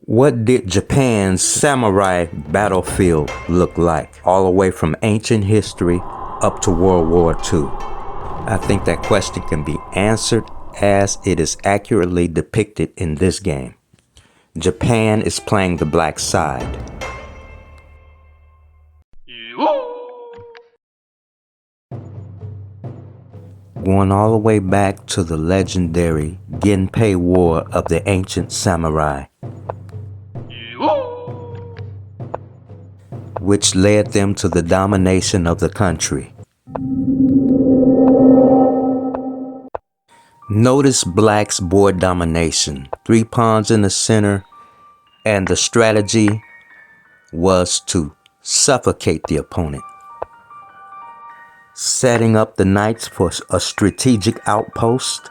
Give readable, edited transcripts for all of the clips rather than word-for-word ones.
What did Japan's samurai battlefield look like, all the way from ancient history up to World War II? I think that question can be answered as it is accurately depicted in this game. Japan is playing the black side. Going all the way back to the legendary Genpei War of the ancient samurai, which led them to the domination of the country. Notice black's board domination, 3 pawns in the center, and the strategy was to suffocate the opponent, setting up the knights for a strategic outpost.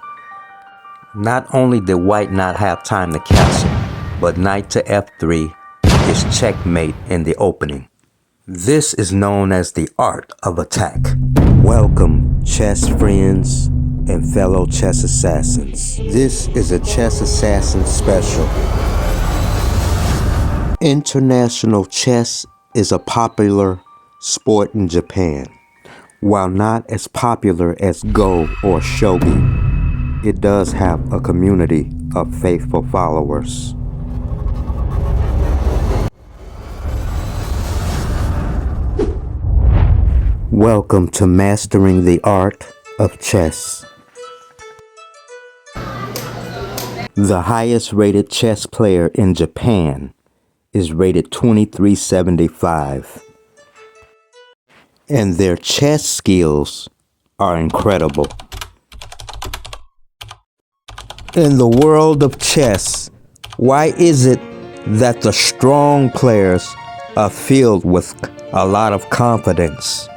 Not only did white not have time to castle, but knight to f3 is checkmate in the opening. This is known as the art of attack. Welcome, chess friends and fellow chess assassins. This is a Chess Assassin special. International chess is a popular sport in Japan. While not as popular as Go or Shogi, it does have a community of faithful followers. Welcome to Mastering the Art of Chess. The highest rated chess player in Japan is rated 2375. And their chess skills are incredible. In the world of chess, why is it that the strong players are filled with a lot of confidence?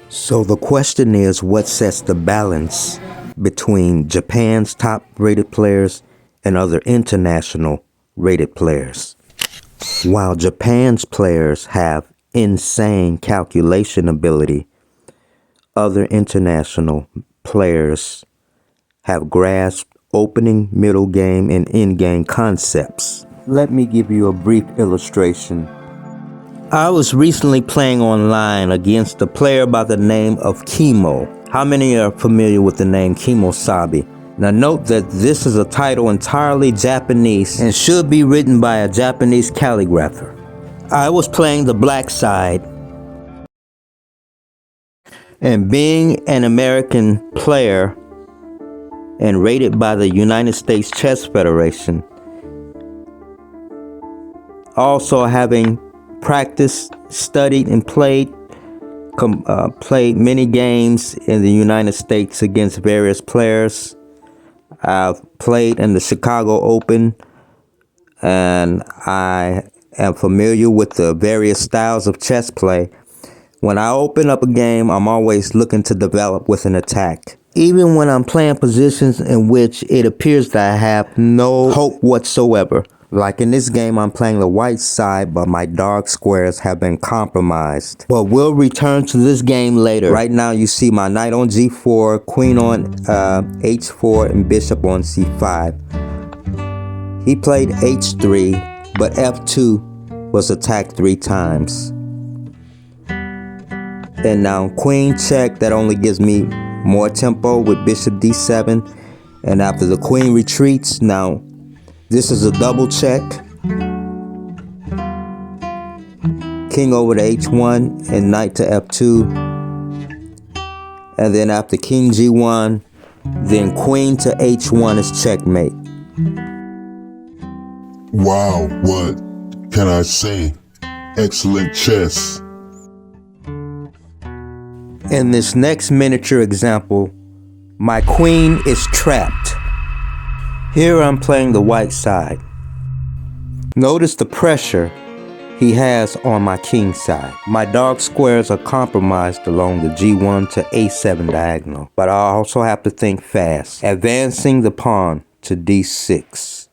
So the question is, what sets the balance between Japan's top-rated players and other international rated players? While Japan's players have insane calculation ability, other international players have grasped opening, middle game, and end game concepts. Let me give you a brief illustration. I was recently playing online against a player by the name of Kimo. How many are familiar with the name Kimosabi? Now note that this is a title entirely Japanese and should be written by a Japanese calligrapher. I was playing the black side, and being an American player and rated by the United States Chess Federation, also having practiced, studied, and played many games in the United States against various players. I've played in the Chicago Open, and I am familiar with the various styles of chess play. When I open up a game, I'm always looking to develop with an attack. Even when I'm playing positions in which it appears that I have no hope whatsoever. Like in this game, I'm playing the white side, but my dark squares have been compromised. But we'll return to this game later. Right now, you see my knight on g4, queen on h4, and bishop on c5. He played h3, but f2 was attacked 3 times. And now queen check, that only gives me more tempo with bishop d7. And after the queen retreats, now this is a double check. King over to h1 and knight to f2. And then after king g1, then queen to h1 is checkmate. Wow, what can I say? Excellent chess. In this next miniature example, my queen is trapped. Here I'm playing the white side. Notice the pressure he has on my king side. My dark squares are compromised along the g1 to a7 diagonal, but I also have to think fast, advancing the pawn to d6.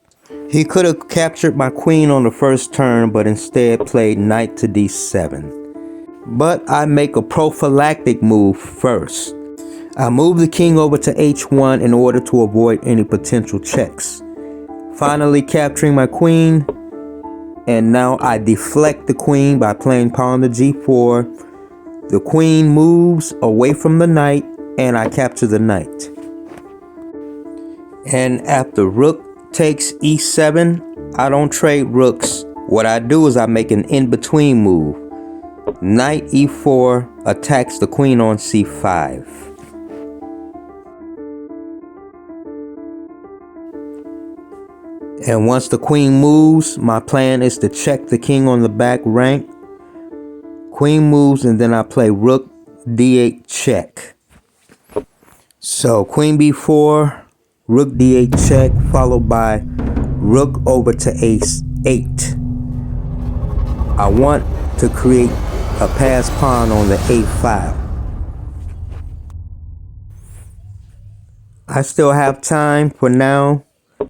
He could have captured my queen on the first turn, but instead played knight to d7. But I make a prophylactic move first. I move the king over to h1 in order to avoid any potential checks. Finally capturing my queen, And now I deflect the queen by playing pawn to g4. The queen moves away from the knight, and I capture the knight. And after rook takes e7, I don't trade rooks. What I do is I make an in-between move. Knight e4 attacks the queen on c5. And once the queen moves, my plan is to check the king on the back rank. Queen moves, and then I play rook d8 check. So queen b4, rook d8 check, followed by rook over to a8. I want to create a pass pawn on the a file. I still have time for now.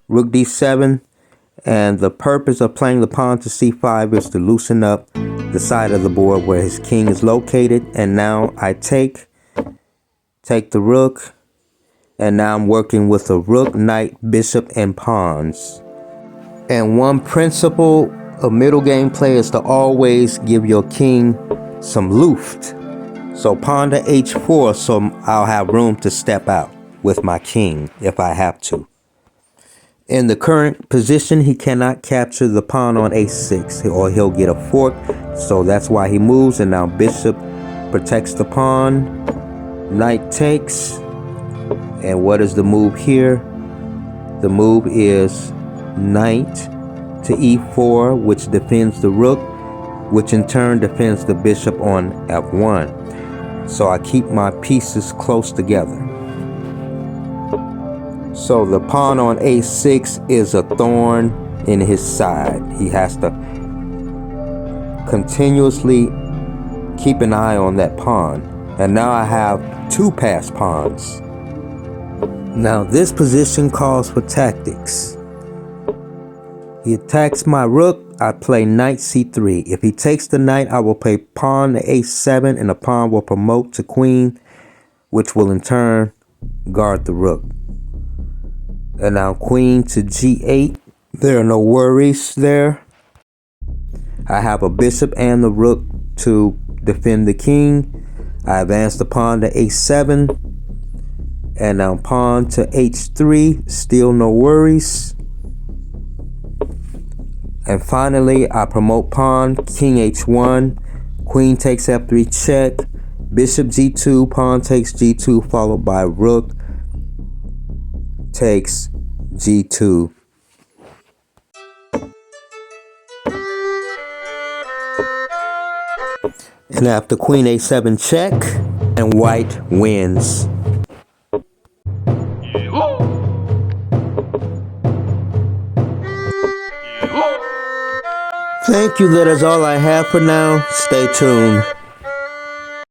Rook d7, and the purpose of playing the pawn to c5 is to loosen up the side of the board where his king is located. And now I take the rook, and now I'm working with a rook, knight, bishop, and pawns. And one principle of middle game play is to always give your king some luft. So pawn to h4, so I'll have room to step out with my king if I have to. In the current position, he cannot capture the pawn on a6, or he'll get a fork. So that's why he moves, and now bishop protects the pawn. Knight takes. And what is the move here? The move is knight to e4, which defends the rook, which in turn defends the bishop on f1. So I keep my pieces close together. So the pawn on a6 is a thorn in his side. He has to continuously keep an eye on that pawn. And now I have two pass pawns. Now this position calls for tactics. He attacks my rook, I play knight c3. If he takes the knight, I will play pawn to a7, and the pawn will promote to queen, which will in turn guard the rook. And now queen to g8. There are no worries there. I have a bishop and the rook to defend the king. I advance the pawn to a7. And now pawn to h3. Still no worries. And finally, I promote pawn, king h1. Queen takes f3 check. Bishop g2. Pawn takes g2, followed by rook takes g2. And after queen a7 check, and white wins. Thank you, that is all I have for now. Stay tuned.